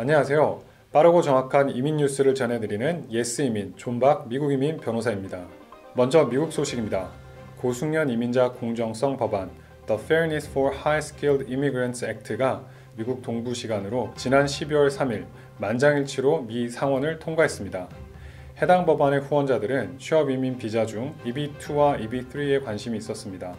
안녕하세요. 빠르고 정확한 이민 뉴스를 전해드리는 예스이민 존박 미국이민 변호사입니다. 먼저 미국 소식입니다. 고숙련 이민자 공정성 법안 The Fairness for High-Skilled Immigrants Act가 미국 동부 시간으로 지난 12월 3일 만장일치로 미 상원을 통과했습니다. 해당 법안의 후원자들은 취업이민 비자 중 EB2와 EB3에 관심이 있었습니다.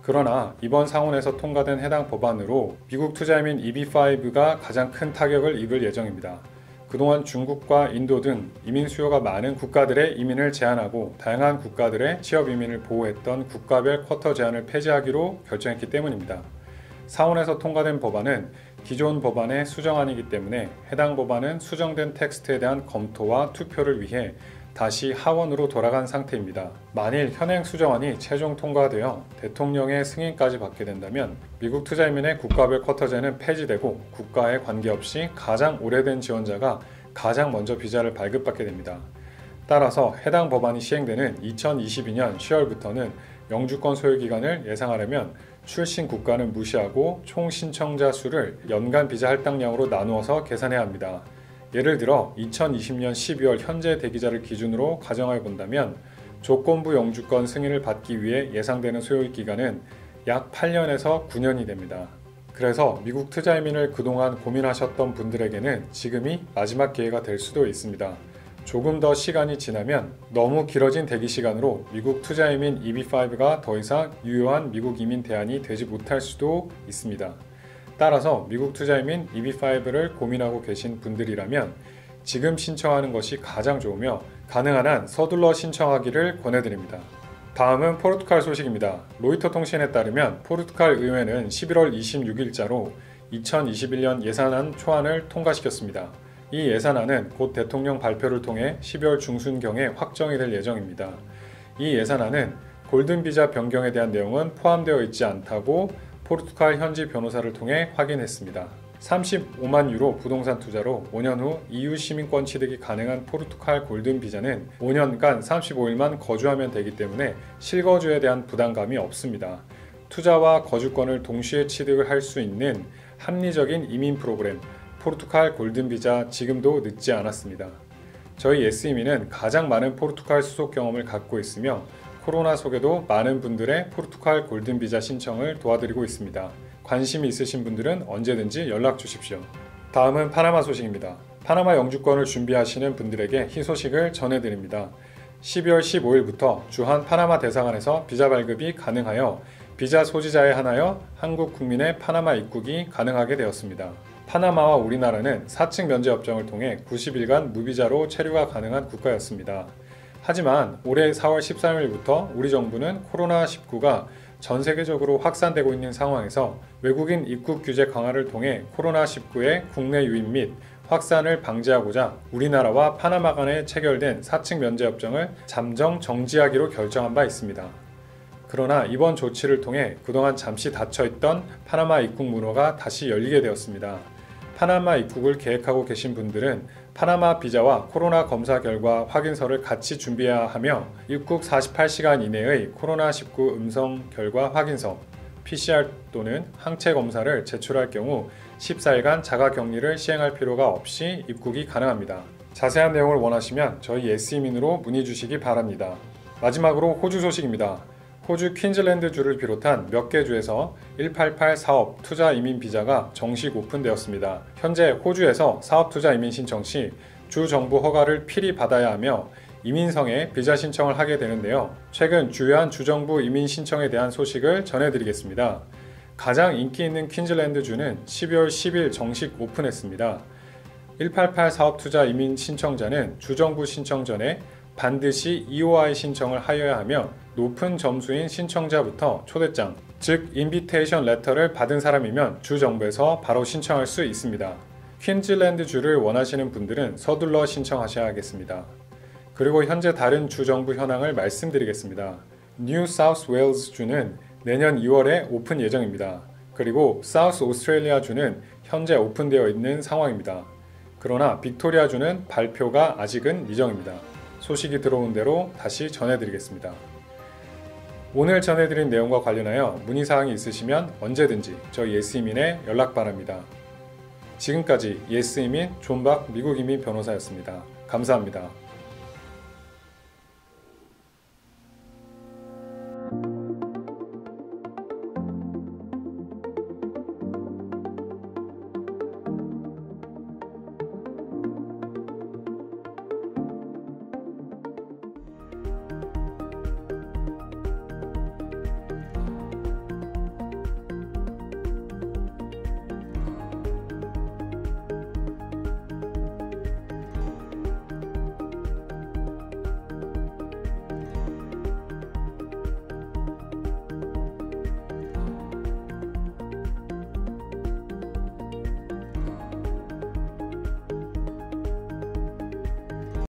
그러나 이번 상원에서 통과된 해당 법안으로 미국 투자이민 EB5가 가장 큰 타격을 입을 예정입니다. 그동안 중국과 인도 등 이민 수요가 많은 국가들의 이민을 제한하고 다양한 국가들의 취업 이민을 보호했던 국가별 쿼터 제한을 폐지하기로 결정했기 때문입니다. 상원에서 통과된 법안은 기존 법안의 수정안이기 때문에 해당 법안은 수정된 텍스트에 대한 검토와 투표를 위해 다시 하원으로 돌아간 상태입니다. 만일 현행 수정안이 최종 통과되어 대통령의 승인까지 받게 된다면 미국 투자이민의 국가별 쿼터제는 폐지되고 국가에 관계없이 가장 오래된 지원자가 가장 먼저 비자를 발급받게 됩니다. 따라서 해당 법안이 시행되는 2022년 10월부터는 영주권 소요 기간을 예상하려면 출신 국가는 무시하고 총 신청자 수를 연간 비자 할당량으로 나누어서 계산해야 합니다. 예를 들어 2020년 12월 현재 대기자를 기준으로 가정해 본다면 조건부 영주권 승인을 받기 위해 예상되는 소요 기간은 약 8년에서 9년이 됩니다. 그래서 미국 투자이민을 그동안 고민하셨던 분들에게는 지금이 마지막 기회가 될 수도 있습니다. 조금 더 시간이 지나면 너무 길어진 대기 시간으로 미국 투자이민 EB5가 더 이상 유효한 미국 이민 대안이 되지 못할 수도 있습니다. 따라서 미국 투자이민 EB5를 고민하고 계신 분들이라면 지금 신청하는 것이 가장 좋으며 가능한 한 서둘러 신청하기를 권해드립니다. 다음은 포르투갈 소식입니다. 로이터 통신에 따르면 포르투갈 의회는 11월 26일자로 2021년 예산안 초안을 통과시켰습니다. 이 예산안은 곧 대통령 발표를 통해 12월 중순경에 확정이 될 예정입니다. 이 예산안은 골든비자 변경에 대한 내용은 포함되어 있지 않다고 포르투갈 현지 변호사를 통해 확인했습니다. 35만 유로 부동산 투자로 5년 후 EU 시민권 취득이 가능한 포르투갈 골든 비자는 5년간 35일만 거주하면 되기 때문에 실거주에 대한 부담감이 없습니다. 투자와 거주권을 동시에 취득을 할 수 있는 합리적인 이민 프로그램 포르투갈 골든 비자 지금도 늦지 않았습니다. 저희 예스이민은 가장 많은 포르투갈 수속 경험을 갖고 있으며 코로나 속에도 많은 분들의 포르투갈 골든 비자 신청을 도와드리고 있습니다. 관심이 있으신 분들은 언제든지 연락 주십시오. 다음은 파나마 소식입니다. 파나마 영주권을 준비하시는 분들에게 희소식을 전해드립니다. 12월 15일부터 주한 파나마 대사관에서 비자 발급이 가능하여 비자 소지자에 한하여 한국 국민의 파나마 입국이 가능하게 되었습니다. 파나마와 우리나라는 4층 면제 협정을 통해 90일간 무비자로 체류가 가능한 국가였습니다. 하지만 올해 4월 13일부터 우리 정부는 코로나19가 전 세계적으로 확산되고 있는 상황에서 외국인 입국 규제 강화를 통해 코로나19의 국내 유입 및 확산을 방지하고자 우리나라와 파나마 간에 체결된 4층 면제 협정을 잠정 정지하기로 결정한 바 있습니다. 그러나 이번 조치를 통해 그동안 잠시 닫혀있던 파나마 입국 문호가 다시 열리게 되었습니다. 파나마 입국을 계획하고 계신 분들은 파나마 비자와 코로나 검사 결과 확인서를 같이 준비해야 하며 입국 48시간 이내의 코로나19 음성 결과 확인서, PCR 또는 항체 검사를 제출할 경우 14일간 자가 격리를 시행할 필요가 없이 입국이 가능합니다. 자세한 내용을 원하시면 저희 예스이민으로 문의 주시기 바랍니다. 마지막으로 호주 소식입니다. 호주 퀸즐랜드주를 비롯한 몇 개 주에서 188 사업 투자 이민 비자가 정식 오픈되었습니다. 현재 호주에서 사업 투자 이민 신청 시 주 정부 허가를 필히 받아야 하며 이민성에 비자 신청을 하게 되는데요. 최근 주요한 주정부 이민 신청에 대한 소식을 전해드리겠습니다. 가장 인기 있는 퀸즐랜드주는 12월 10일 정식 오픈했습니다. 188 사업 투자 이민 신청자는 주정부 신청 전에 반드시 EOI 신청을 하여야 하며 높은 점수인 신청자부터 초대장, 즉 인비테이션 레터를 받은 사람이면 주 정부에서 바로 신청할 수 있습니다. 퀸즐랜드주를 원하시는 분들은 서둘러 신청하셔야 하겠습니다. 그리고 현재 다른 주 정부 현황을 말씀드리겠습니다. 뉴 사우스 웨일즈주는 내년 2월에 오픈 예정입니다. 그리고 사우스 오스트레일리아주는 현재 오픈되어 있는 상황입니다. 그러나 빅토리아주는 발표가 아직은 미정입니다. 소식이 들어온 대로 다시 전해드리겠습니다. 오늘 전해드린 내용과 관련하여 문의사항이 있으시면 언제든지 저희 예스이민에 연락 바랍니다. 지금까지 예스이민 존박 미국이민 변호사였습니다. 감사합니다.